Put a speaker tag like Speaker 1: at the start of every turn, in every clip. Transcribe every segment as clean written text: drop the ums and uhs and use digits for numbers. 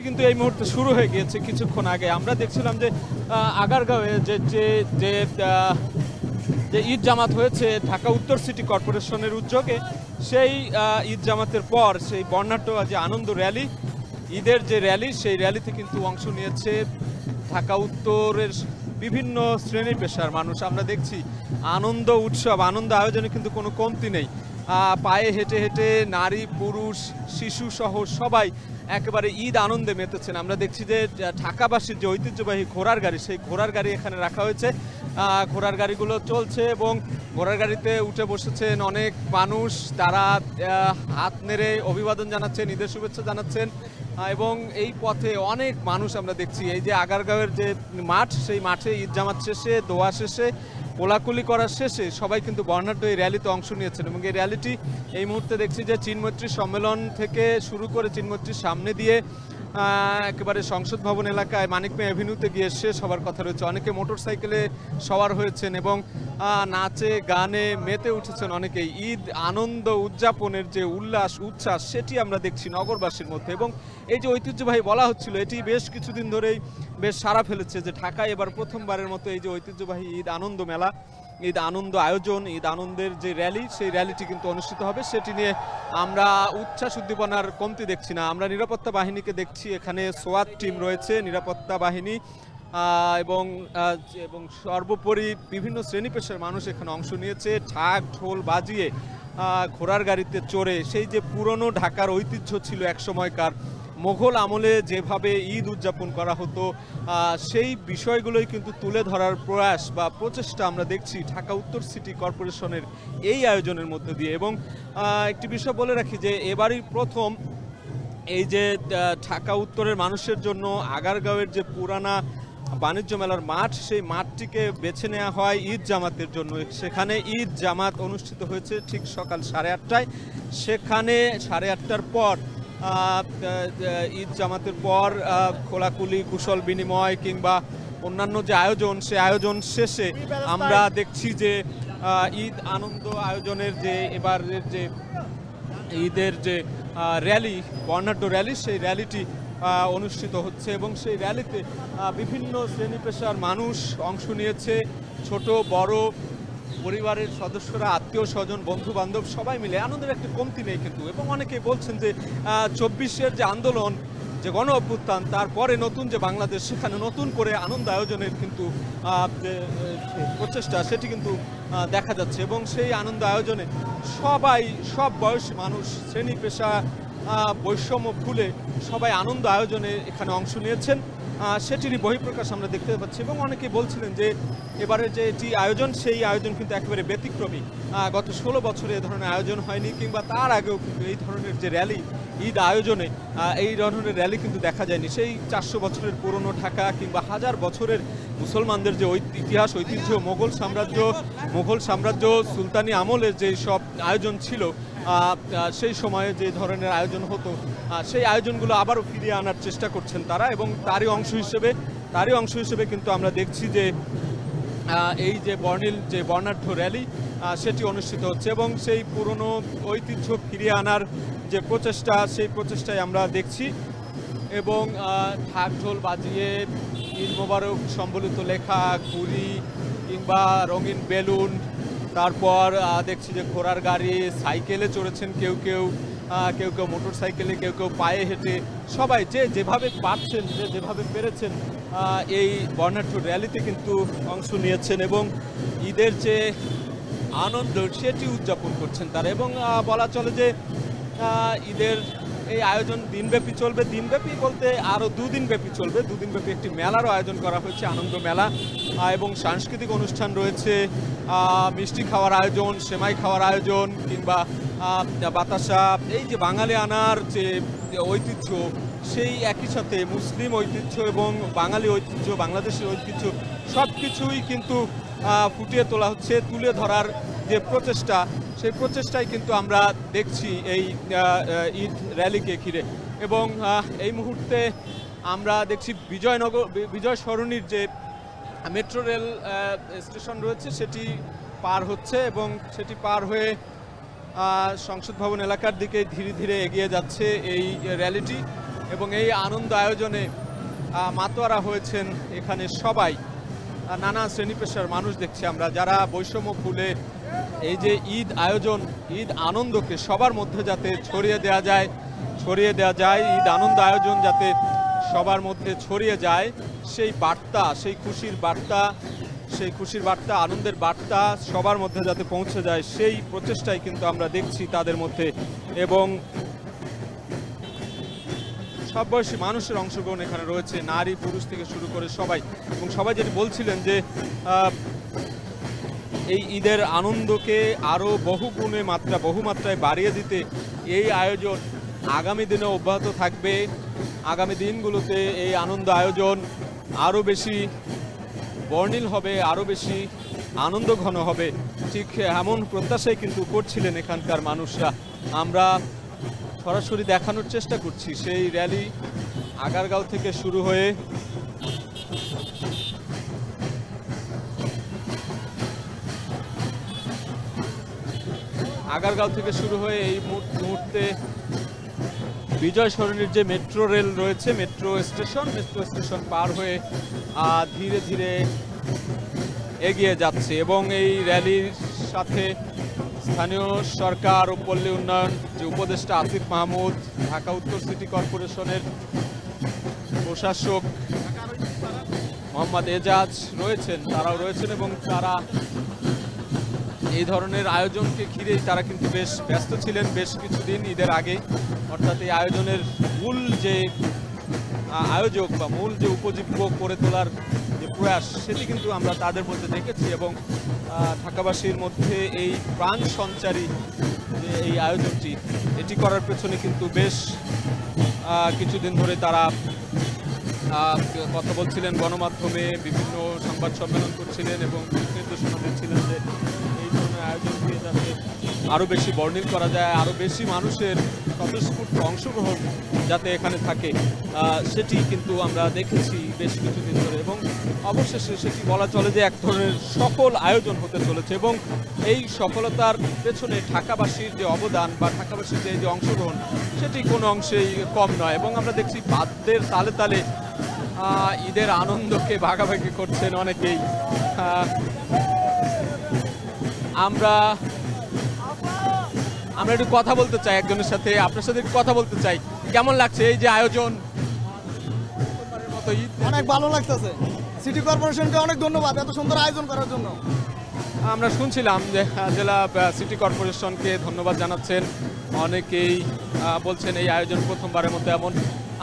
Speaker 1: কিন্তু এই মুহূর্তে শুরু হয়ে গিয়েছে কিছুক্ষণ আগে। আমরা দেখছিলাম যে আগারগাঁওয়ে যে যে যে যে ঈদ জামাত হয়েছে ঢাকা উত্তর সিটি কর্পোরেশনের উদ্যোগে, সেই ঈদ জামাতের পর সেই বর্ণাঢ্য যে আনন্দ র্যালি, ঈদের যে র্যালি, সেই র্যালিতে কিন্তু অংশ নিয়েছে ঢাকা উত্তরের বিভিন্ন শ্রেণী পেশার মানুষ। আমরা দেখছি আনন্দ উৎসব, আনন্দ আয়োজনে কিন্তু কোনো কমতি নেই। পায়ে হেঁটে হেঁটে নারী পুরুষ শিশু সহ সবাই একেবারে ঈদ আনন্দে মেতেছেন। আমরা দেখছি যে ঢাকাবাসীর যে ঐতিহ্যবাহী ঘোড়ার গাড়ি, সেই ঘোড়ার গাড়ি এখানে রাখা হয়েছে। ঘোড়ার গাড়িগুলো চলছে এবং ঘোড়ার গাড়িতে উঠে বসেছেন অনেক মানুষ। তারা হাত নেড়ে অভিবাদন জানাচ্ছেন, ঈদের শুভেচ্ছা জানাচ্ছেন এবং এই পথে অনেক মানুষ আমরা দেখছি। এই যে আগারগাঁওয়ের যে মাঠ, সেই মাঠে ঈদ জামাত শেষে, দোয়া শেষে, কোলাকুলি করার শেষে সবাই কিন্তু বর্ণাঢ্য এই র্যালিতে অংশ নিয়েছেন এবং এই র্যালিটি এই মুহূর্তে দেখছি যে চীনমৈত্রী সম্মেলন থেকে শুরু করে চীনমৈত্রীর সামনে দিয়ে একেবারে সংসদ ভবন এলাকায় মানিক মে অ্যাভিনিউতে গিয়ে শেষ হবার কথা রয়েছে। অনেকে মোটরসাইকেলে সওয়ার হয়েছেন এবং নাচে গানে মেতে উঠেছেন অনেকেই। ঈদ আনন্দ উদযাপনের যে উল্লাস উচ্ছ্বাস, সেটি আমরা দেখছি নগরবাসীর মধ্যে। এবং এই যে ঐতিহ্যবাহী বলা হচ্ছিল, এটি বেশ কিছুদিন ধরেই বেশ সাড়া ফেলেছে যে ঢাকায় এবার প্রথমবারের মতো এই যে ঐতিহ্যবাহী ঈদ আনন্দ মেলা, ঈদ আনন্দ আয়োজন, ঈদ আনন্দের যে র্যালি, সেই র্যালিটি কিন্তু অনুষ্ঠিত হবে। সেটি নিয়ে আমরা উচ্ছ্বাস উদ্দীপনার কমতি দেখছি না। আমরা নিরাপত্তা বাহিনীকে দেখছি, এখানে সোয়াত টিম রয়েছে, নিরাপত্তা বাহিনী এবং সর্বোপরি বিভিন্ন শ্রেণী পেশার মানুষ এখানে অংশ নিয়েছে। ঢাক ঢোল বাজিয়ে ঘোড়ার গাড়িতে চড়ে সেই যে পুরনো ঢাকার ঐতিহ্য ছিল একসময়কার, মোঘল আমলে যেভাবে ঈদ উদযাপন করা হতো, সেই বিষয়গুলোই কিন্তু তুলে ধরার প্রয়াস বা প্রচেষ্টা আমরা দেখছি ঢাকা উত্তর সিটি কর্পোরেশনের এই আয়োজনের মধ্য দিয়ে। এবং একটি বিষয় বলে রাখি যে এবারই প্রথম এই যে ঢাকা উত্তরের মানুষের জন্য আগারগাঁওয়ের যে পুরানা বাণিজ্য মেলার মাঠ, সেই মাঠটিকে বেছে নেওয়া হয় ঈদ জামাতের জন্য। সেখানে ঈদ জামাত অনুষ্ঠিত হয়েছে ঠিক সকাল 8:30টায়। সেখানে 8:30টার পর ঈদ জামাতের পর খোলাকুলি, কুশল বিনিময় কিংবা অন্যান্য যে আয়োজন, সে আয়োজন শেষে আমরা দেখছি যে ঈদ আনন্দ আয়োজনের যে এবারের যে ঈদের যে র্যালি, বর্ণাঢ্য র্যালি, সেই র্যালিটি অনুষ্ঠিত হচ্ছে এবং সেই র্যালিতে বিভিন্ন শ্রেণী পেশার মানুষ অংশ নিয়েছে। ছোট বড় পরিবারের সদস্যরা, আত্মীয় স্বজন, বন্ধু বান্ধব সবাই মিলে আনন্দের একটা কমতি নেই কিন্তু। এবং অনেকেই বলছেন যে 24-এর যে আন্দোলন, যে গণ অভ্যুত্থান, তারপরে নতুন যে বাংলাদেশ, সেখানে নতুন করে আনন্দ আয়োজনের কিন্তু প্রচেষ্টা, সেটি কিন্তু দেখা যাচ্ছে। এবং সেই আনন্দ আয়োজনে সবাই, সব বয়সী মানুষ, শ্রেণী পেশা বৈষম্য ভুলে সবাই আনন্দ আয়োজনে এখানে অংশ নিয়েছেন, সেটিরই বহিঃপ্রকাশ আমরা দেখতে পাচ্ছি। এবং অনেকেই বলছিলেন যে এবারের যে এটি আয়োজন, সেই আয়োজন কিন্তু একেবারে ব্যতিক্রমী। গত 16 বছরে এ ধরনের আয়োজন হয়নি, কিংবা তার আগেও কিন্তু এই ধরনের যে র্যালি ঈদ আয়োজনে, এই ধরনের র্যালি কিন্তু দেখা যায়নি। সেই 400 বছরের পুরনো ঢাকা কিংবা 1000 বছরের মুসলমানদের যে ইতিহাস, ঐতিহ্য, মোগল সাম্রাজ্য সুলতানি আমলের যে সব আয়োজন ছিল, সেই সময়ে যে ধরনের আয়োজন হতো, সেই আয়োজনগুলো আবারও ফিরিয়ে আনার চেষ্টা করছেন তারা। এবং তারই অংশ হিসেবে কিন্তু আমরা দেখছি যে এই যে বর্ণাঢ্য র্যালি, সেটি অনুষ্ঠিত হচ্ছে এবং সেই পুরনো ঐতিহ্য ফিরিয়ে আনার যে প্রচেষ্টা, সেই প্রচেষ্টায় আমরা দেখছি। এবং ঢাক ঢোল বাজিয়ে ঈদ মোবারক সম্বলিত লেখা, ঘুড়ি কিংবা রঙিন বেলুন, তারপর দেখছি যে ঘোড়ার গাড়ি, সাইকেলে চড়েছেন কেউ কেউ মোটর সাইকেলে, কেউ পায়ে হেঁটে, সবাই যেভাবে পারছেন, যেভাবে পেরেছেন এই বর্ণাঢ্য র্যালিতে কিন্তু অংশ নিয়েছেন এবং ঈদের যে আনন্দ, সেটি উদযাপন করছেন তারা। এবং বলা চলে যে ঈদের এই আয়োজন দিনব্যাপী চলবে। দিনব্যাপী বলতে আরও 2 দিন ব্যাপী চলবে। 2 দিন ব্যাপী একটি মেলারও আয়োজন করা হয়েছে, আনন্দ মেলা, এবং সাংস্কৃতিক অনুষ্ঠান রয়েছে, মিষ্টি খাওয়ার আয়োজন, সেমাই খাওয়ার আয়োজন, কিংবা বাতাসা। এই যে বাঙালি আনার যে ঐতিহ্য, সেই একই সাথে মুসলিম ঐতিহ্য এবং বাঙালি ঐতিহ্য, বাংলাদেশের ঐতিহ্য, সব কিছুই কিন্তু ফুটিয়ে তোলা হচ্ছে। তুলে ধরার যে প্রচেষ্টা, সেই প্রচেষ্টাই কিন্তু আমরা দেখছি এই ঈদ র্যালিকে ঘিরে। এবং এই মুহূর্তে আমরা দেখছি বিজয় সরণির যে মেট্রো রেল স্টেশন রয়েছে, সেটি পার হচ্ছে এবং সেটি পার হয়ে সংসদ ভবন এলাকার দিকে ধীরে ধীরে এগিয়ে যাচ্ছে এই র্যালিটি। এবং এই আনন্দ আয়োজনে মাতোয়ারা হয়েছেন এখানে সবাই, নানা শ্রেণী পেশার মানুষ দেখছি আমরা, যারা বৈষম্য ভুলে এই যে ঈদ আয়োজন, ঈদ আনন্দকে সবার মধ্যে যাতে ছড়িয়ে দেওয়া যায়, ঈদ আনন্দ আয়োজন যাতে সবার মধ্যে ছড়িয়ে যায়, সেই বার্তা, সেই খুশির বার্তা, আনন্দের বার্তা সবার মধ্যে যাতে পৌঁছে যায়, সেই প্রচেষ্টাই কিন্তু আমরা দেখছি তাদের মধ্যে। এবং সব বয়সী মানুষের অংশগ্রহণ এখানে রয়েছে, নারী পুরুষ থেকে শুরু করে সবাই। এবং সবাই যেটি বলছিলেন যে এই ঈদের আনন্দকে আরও বহুমাত্রায় বাড়িয়ে দিতে এই আয়োজন আগামী দিনে অব্যাহত থাকবে। আগামী দিনগুলোতে এই আনন্দ আয়োজন আরও বেশি বর্ণিল হবে, আরও বেশি আনন্দ ঘন হবে, ঠিক এমন প্রত্যাশাই কিন্তু করছিলেন এখানকার মানুষরা। আমরা সরাসরি দেখানোর চেষ্টা করছি সেই র্যালি আগারগাঁও থেকে শুরু হয়ে এই মুহূর্তে বিজয় সরণির যে মেট্রো রেল রয়েছে, মেট্রো স্টেশন পার হয়ে ধীরে ধীরে এগিয়ে যাচ্ছে। এবং এই র্যালির সাথে স্থানীয় সরকার ও পল্লী উন্নয়ন যে উপদেষ্টা আসিফ মাহমুদ, ঢাকা উত্তর সিটি কর্পোরেশনের প্রশাসক মোহাম্মদ এজাজ তারাও রয়েছেন এবং তারা এই ধরনের আয়োজনকে ঘিরেই তারা কিন্তু বেশ ব্যস্ত ছিলেন বেশ কিছুদিন ঈদের আগে। অর্থাৎ এই আয়োজনের মূল যে আয়োজক বা মূল যে উপজীব্য করে তোলার যে প্রয়াস, সেটি কিন্তু আমরা তাদের মধ্যে দেখেছি। এবং ঢাকাবাসীর মধ্যে এই প্রাণ সঞ্চারী যে এই আয়োজনটি, এটি করার পেছনে কিন্তু বেশ কিছুদিন ধরে তারা কথা বলছিলেন, গণমাধ্যমে বিভিন্ন সংবাদ সম্মেলন করছিলেন এবং নির্দেশনা দিচ্ছিলেন যে এই ধরনের আয়োজনকে যাতে আরও বেশি বর্ণিল করা যায়, আরও বেশি মানুষের স্বতঃস্ফূর্ত অংশগ্রহণ যাতে এখানে থাকে, সেটি কিন্তু আমরা দেখেছি বেশ কিছুদিন ধরে। এবং অবশেষে সেটি বলা চলে যে এক ধরনের সফল আয়োজন হতে চলেছে। এবং এই সফলতার পেছনে ঢাকাবাসীর যে অবদান বা ঢাকাবাসীর যে অংশগ্রহণ, সেটি কোনো অংশেই কম নয়। এবং আমরা দেখছি বাদ্যের তালে তালে ঈদের আনন্দকে ভাগাভাগি করছেন অনেকেই। আমরা একটু কথা বলতে চাই একজনের সাথে, আপনার সাথে একটু কথা বলতে চাই। কেমন লাগছে এই যে আয়োজন?
Speaker 2: অনেক ভালো লাগতেছে, সিটি কর্পোরেশনকে অনেক ধন্যবাদ এত সুন্দর আয়োজন করার জন্য।
Speaker 1: আমরা শুনছিলাম যে জেলা সিটি কর্পোরেশনকে ধন্যবাদ জানাচ্ছেন অনেকেই, বলছেন এই আয়োজন প্রথমবারের মতো এমন।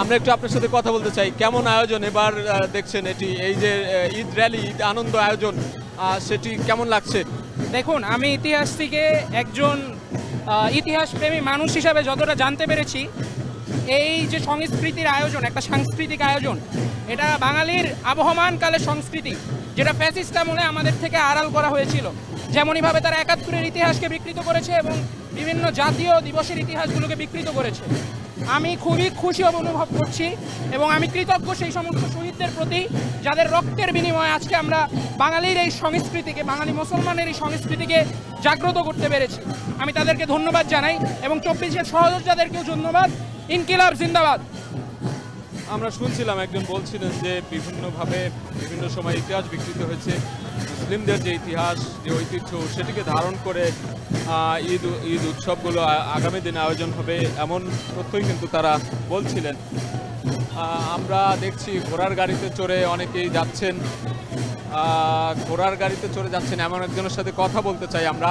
Speaker 1: আমরা একটু আপনার সাথে কথা বলতে চাই, কেমন আয়োজন এবার দেখছেন এটি, এই যে ঈদ র্যালি, ঈদ আনন্দ আয়োজন, সেটি কেমন লাগছে?
Speaker 3: দেখুন, আমি ইতিহাস থেকে একজন ইতিহাসপ্রেমী মানুষ হিসাবে যতটা জানতে পেরেছি, এই যে সংস্কৃতির আয়োজন, একটা সাংস্কৃতিক আয়োজন, এটা বাঙালির আবহমানকালের সংস্কৃতি, যেটা ফ্যাসিস্ট আমলে আমাদের থেকে আড়াল করা হয়েছিল। যেমনইভাবে তারা ৭১-এর ইতিহাসকে বিকৃত করেছে এবং বিভিন্ন জাতীয় দিবসের ইতিহাসগুলোকে বিকৃত করেছে। আমি খুবই খুশি অনুভব করছি এবং আমি কৃতজ্ঞ সেই সমস্ত শহীদদের প্রতি যাদের রক্তের বিনিময়ে আজকে আমরা বাঙালির এই সংস্কৃতিকে, বাঙালি মুসলমানের এই সংস্কৃতিকে জাগ্রত করতে পেরেছি। আমি তাদেরকে ধন্যবাদ জানাই এবং ২৪-এর সহযোদ্ধাদেরকেও ধন্যবাদ। ইনকিলাব জিন্দাবাদ।
Speaker 1: আমরা শুনছিলাম একজন বলছিলেন যে বিভিন্নভাবে বিভিন্ন সময় ইতিহাস বিকৃত হয়েছে, মুসলিমদের যে ইতিহাস, যে ঐতিহ্য, সেটিকে ধারণ করে ঈদ উৎসবগুলো আগামী দিনে আয়োজন হবে, এমন তথ্যই কিন্তু তারা বলছিলেন। আমরা দেখছি ঘোড়ার গাড়িতে চড়ে অনেকেই যাচ্ছেন, এমন একজনের সাথে কথা বলতে চাই আমরা।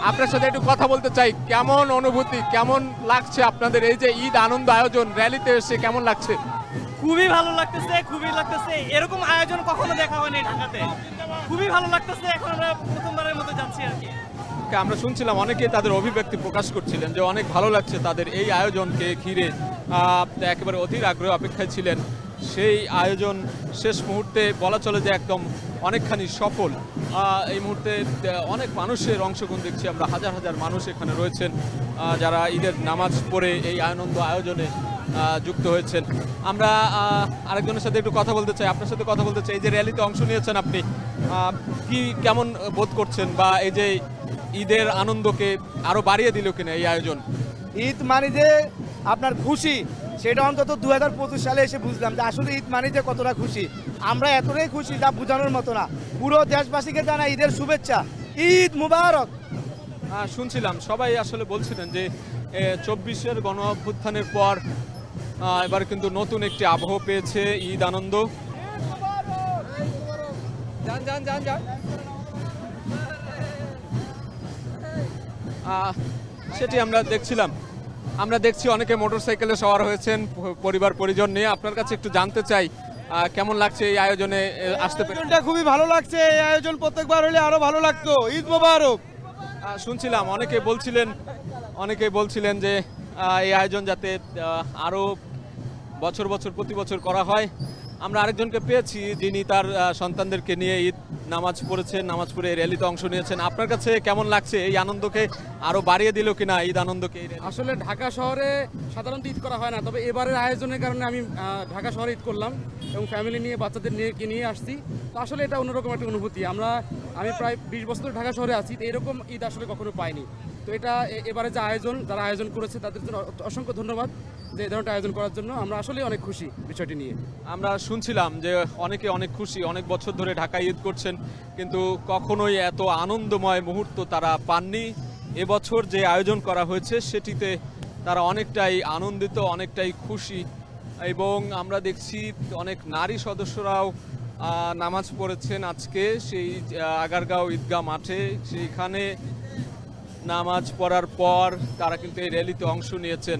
Speaker 1: আপনার সাথে একটু কথা বলতে চাই, কেমন অনুভূতি, কেমন লাগছে আপনাদের এই যে ঈদ আনন্দ আয়োজন র্যালিতে এসে, কেমন লাগছে?
Speaker 4: খুবই ভালো লাগতেছে, এরকম আয়োজন কখনো দেখা হয়নি ঢাকাতে, খুবই ভালো লাগতেছে। এখন আমরা প্রথমবারের মতো যাচ্ছি আর কি।
Speaker 1: আমরা শুনছিলাম অনেকেই তাদের অভিব্যক্তি প্রকাশ করছিলেন যে অনেক ভালো লাগছে তাদের এই আয়োজনকে ঘিরে, একেবারে অধীর আগ্রহ অপেক্ষায় ছিলেন। সেই আয়োজন শেষ মুহূর্তে বলা চলে যে একদম অনেকখানি সফল। এই মুহূর্তে অনেক মানুষের অংশগ্রহণ দেখছি আমরা, হাজার হাজার মানুষ এখানে রয়েছেন যারা ঈদের নামাজ পড়ে এই আনন্দ আয়োজনে যুক্ত হয়েছেন। আমরা আরেকজনের সাথে একটু কথা বলতে চাই, আপনার সাথে কথা বলতে চাই। এই যে র্যালিতে অংশ নিয়েছেন আপনি, কেমন বোধ করছেন, বা এই যে ঈদের আনন্দকে আরো বাড়িয়ে দিল কিনা এই আয়োজন?
Speaker 2: ঈদ মানে যে আপনার খুশি,
Speaker 5: সেটা অন্তত 2025 সালে এসে বুঝলাম যে আসলে ঈদ মানে যে কতটা খুশি। আমরা এতটাই খুশি যা বোঝানোর মতো না। পুরো দেশবাসীকে জানাই ঈদের শুভেচ্ছা, ঈদ মুবারক।
Speaker 1: শুনছিলাম সবাই আসলে বলছিলেন যে 24-এর গণ অভ্যুত্থানের পর এবার কিন্তু নতুন একটি আবহ পেয়েছে ঈদ আনন্দ। সেটি আমরা দেখছিলাম। আমরা দেখছি অনেকে মোটরসাইকেলে সওয়ার হয়েছেন পরিবার পরিজন নিয়ে। আপনার কাছে একটু জানতে চাই কেমন লাগছে এই আয়োজনে আসতে পেরে?
Speaker 2: আয়োজনটা খুবই ভালো লাগছে, এই আয়োজন প্রত্যেকবার হলে আরো ভালো লাগতো। ঈদ মোবারক।
Speaker 1: শুনছিলাম অনেকে বলছিলেন যে এই আয়োজন যাতে আরো বছর বছর প্রতি বছর করা হয়। আমরা আরেকজনকে পেয়েছি যিনি তার সন্তানদেরকে নিয়ে ঈদ নামাজ পড়েছেন, নামাজ পড়ে র্যালিতে অংশ নিয়েছেন। আপনার কাছে কেমন লাগছে? এই আনন্দকে আরো বাড়িয়ে দিল কিনা ঈদ আনন্দকে?
Speaker 6: আসলে ঢাকা শহরে সাধারণত ঈদ করা হয় না, তবে এবারের আয়োজনের কারণে আমি ঢাকা শহরে ঈদ করলাম এবং ফ্যামিলি নিয়ে বাচ্চাদের নিয়ে আসছি। তো আসলে এটা অন্যরকম একটা অনুভূতি। আমি প্রায় 20 বছর ঢাকা শহরে আছি, তো এরকম ঈদ আসলে কখনো পাইনি। তো এটা এবারে যে যারা আয়োজন করেছে তাদের জন্য অসংখ্য ধন্যবাদ যে এই ধরনের আয়োজন করার জন্য। আমরা আসলে অনেক খুশি বিষয়টি নিয়ে।
Speaker 1: আমরা শুনছিলাম যে অনেকে অনেক খুশি, অনেক বছর ধরে ঢাকায় ঈদ করছেন কিন্তু কখনোই এত আনন্দময় মুহূর্ত তারা পাননি। এবছর যে আয়োজন করা হয়েছে সেটিতে তারা অনেকটাই আনন্দিত, অনেকটাই খুশি। এবং আমরা দেখছি অনেক নারী সদস্যরাও নামাজ পড়েছেন আজকে সেই আগারগাঁও ঈদগাহ মাঠে। সেইখানে নামাজ পড়ার পর তারা কিন্তু এই র্যালিতে অংশ নিয়েছেন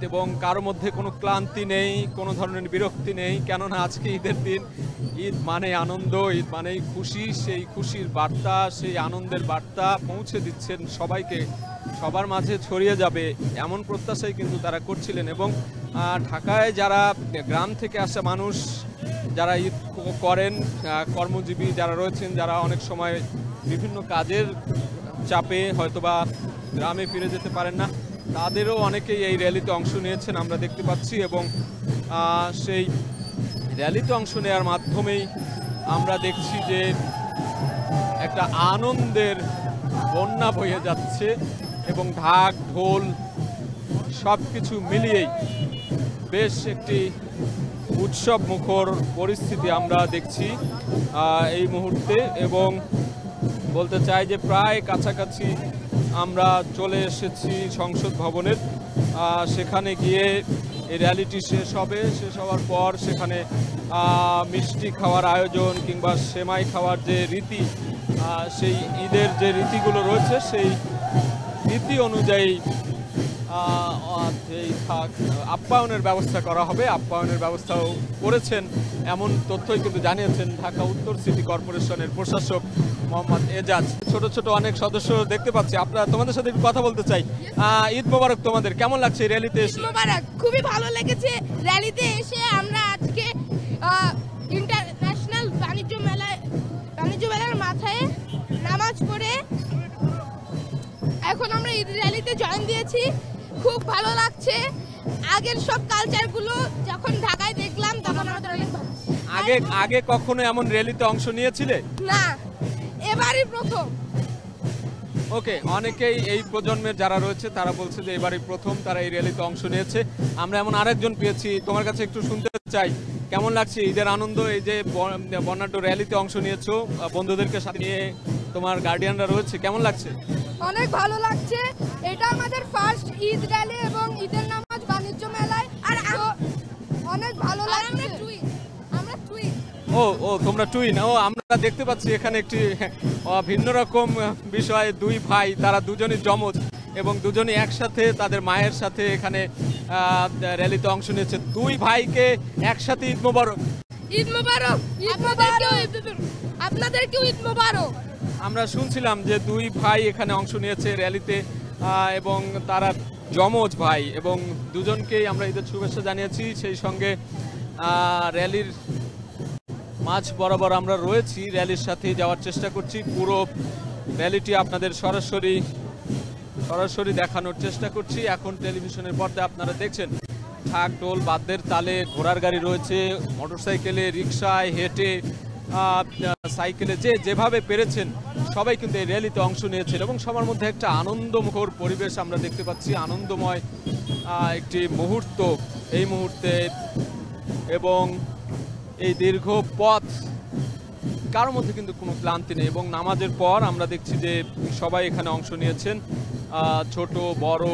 Speaker 1: এবং কারোর মধ্যে কোনো ক্লান্তি নেই, কোনো ধরনের বিরক্তি নেই, কেননা আজকে ঈদের দিন। ঈদ মানে আনন্দ, ঈদ মানেই খুশি। সেই খুশির বার্তা, সেই আনন্দের বার্তা পৌঁছে দিচ্ছেন সবাইকে, সবার মাঝে ছড়িয়ে যাবে এমন প্রত্যাশাই কিন্তু তারা করছিলেন। এবং ঢাকায় যারা গ্রাম থেকে আসা মানুষ যারা ঈদ করেন, কর্মজীবী যারা রয়েছেন, যারা অনেক সময় বিভিন্ন কাজের চাপে হয়তোবা গ্রামে ফিরে যেতে পারেন না, তাদেরও অনেকেই এই র্যালিতে অংশ নিয়েছেন আমরা দেখতে পাচ্ছি। এবং সেই র্যালিতে অংশ নেওয়ার মাধ্যমেই আমরা দেখছি যে একটা আনন্দের বন্যা বয়ে যাচ্ছে এবং ঢাক ঢোল সব কিছু মিলিয়েই বেশ একটি উৎসব মুখর পরিস্থিতি আমরা দেখছি এই মুহূর্তে। এবং বলতে চাই যে প্রায় কাছাকাছি আমরা চলে এসেছি সংসদ ভবনের। সেখানে গিয়ে এই র্যালিটি শেষ হবে। শেষ হওয়ার পর সেখানে মিষ্টি খাওয়ার আয়োজন কিংবা সেমাই খাওয়ার যে রীতি, সেই ঈদের যে রীতিগুলো রয়েছে সেই রীতি অনুযায়ী আপ্যায়নের ব্যবস্থা করা হবে। আপ্যায়নের ব্যবস্থাও করেছেন এমন তথ্যই কিন্তু জানিয়েছেন ঢাকা উত্তর সিটি কর্পোরেশনের প্রশাসক মোহাম্মদ এজাজ। ছোট ছোট অনেক সদস্য দেখতে পাচ্ছি। তোমাদের সাথে একটু কথা বলতে চাই। ঈদ মোবারক। তোমাদের কেমন লাগছে র্যালিতে এসে?
Speaker 7: মোবারক। খুবই ভালো লেগেছে র্যালিতে এসে। আমরা আজকে ইন্টারন্যাশনাল বাণিজ্য মেলার মাথায় নামাজ পড়ে এখন আমরা ঈদ র্যালিতে জয়েন দিয়েছি। খুব ভালো লাগছে। আগের সব কালচারগুলো যখন ঢাকায় দেখলাম তখন আমাদের অনেক ভালো।
Speaker 1: আগে কখনো এমন র্যালিতে অংশ নিয়েছিলে?
Speaker 7: না, এবারই প্রথম।
Speaker 1: ওকে, অনেকেই এই প্রজন্মের যারা রয়েছে তারা বলছে যে এবারই প্রথম তারা এই র্যালিতে অংশ নিয়েছে। আমরা এমন আরেকজন পেয়েছি, তোমার কাছে একটু শুনতে চাই কেমন লাগছে ঈদের আনন্দ? এই যে বর্ণাঢ্য র্যালিতে অংশ নিয়েছো বন্ধুদেরকে সাথে নিয়ে, তোমার গার্ডিয়ানরা রয়েছে, কেমন লাগছে?
Speaker 7: অনেক ভালো লাগছে। এটা আমাদের ফার্স্ট ঈদ র্যালি এবং ঈদের নামাজ বাণিজ্য মেলায়। আর অনেক ভালো লাগছে।
Speaker 1: ও তোমরা টুইন। আমরা দেখতে পাচ্ছি এখানে একটি ভিন্ন রকম বিষয়। দুই ভাই, তারা দুজনই যমজ এবং দুজনই একসাথে তাদের মায়ের সাথে এখানে র্যালিতে অংশ নিয়েছে। দুই ভাইকে একসাথে ঈদ মোবারক।
Speaker 7: ঈদ মোবারক। আপনাদেরকেও ঈদ মোবারক।
Speaker 1: আমরা শুনছিলাম যে দুই ভাই এখানে অংশ নিয়েছে র্যালিতে এবং তারা যমজ ভাই এবং দুজনকেই আমরা ঈদের শুভেচ্ছা জানিয়েছি। সেই সঙ্গে র্যালির মাঝ বরাবর আমরা রয়েছি, র্যালির সাথে যাওয়ার চেষ্টা করছি। পুরো র্যালিটি আপনাদের সরাসরি দেখানোর চেষ্টা করছি। এখন টেলিভিশনের পর্দায় আপনারা দেখছেন ঢাক ঢোল বাদ্যের তালে ঘোড়ার গাড়ি রয়েছে, মোটরসাইকেলে, রিকশায়, হেঁটে সাইকেলে যেভাবে পেরেছেন সবাই কিন্তু এই র্যালিতে অংশ নিয়েছেন এবং সবার মধ্যে একটা আনন্দমুখর পরিবেশ আমরা দেখতে পাচ্ছি, আনন্দময় একটি মুহূর্ত এই মুহূর্তে। এবং এই দীর্ঘ পথ কারোর মধ্যে কিন্তু কোনো ক্লান্তি নেই এবং নামাজের পর আমরা দেখছি যে সবাই এখানে অংশ নিয়েছেন, ছোট বড়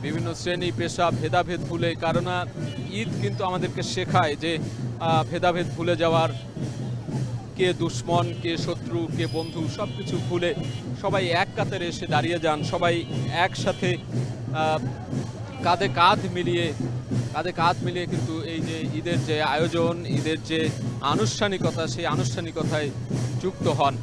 Speaker 1: বিভিন্ন শ্রেণী পেশা ভেদাভেদ ভুলে, কারণ ঈদ কিন্তু আমাদেরকে শেখায় যে ভেদাভেদ ভুলে যাওয়ার, কে দুশ্মন কে শত্রু কে বন্ধু সব কিছু ভুলে সবাই এক কাতারে এসে দাঁড়িয়ে যান, সবাই একসাথে কাঁধে কাঁধ মিলিয়ে কিন্তু এই যে ঈদের যে আয়োজন, ঈদের যে আনুষ্ঠানিকতা, সেই আনুষ্ঠানিকতায় যুক্ত হন।